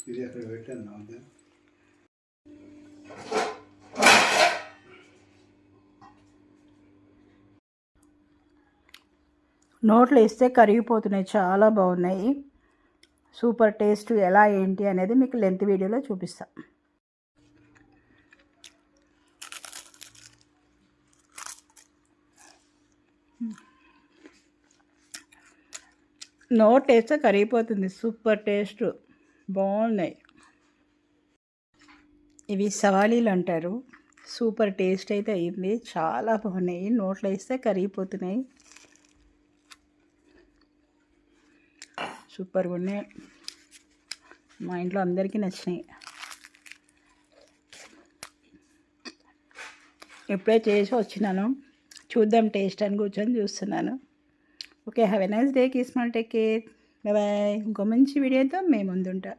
ఇది అక్కడ పెట్టాను నాకు. నోట్లో వేస్తే కరిగిపోతున్నాయి, చాలా బాగున్నాయి. Super taste. ఎలా ఏంటి అనేది మీకు లెంత్ వీడియోలో చూపిస్తా. నోట్ వేస్తే కరిగిపోతుంది. సూపర్ టేస్ట్, బాగున్నాయి. ఇవి సవాలీలు అంటారు. సూపర్ టేస్ట్ అయితే అయింది, చాలా బాగున్నాయి. నోట్లో వేస్తే కరిగిపోతున్నాయి, సూపర్గా ఉన్నాయి. మా ఇంట్లో అందరికీ నచ్చినాయి. ఎప్పుడే చేసి వచ్చినాను, చూద్దాం టేస్ట్ అని కూర్చొని చూస్తున్నాను. Okay, have a nice day. Keep smile, take care, bye. ఇంకో మంచి వీడియోతో మేము ముందుంటా.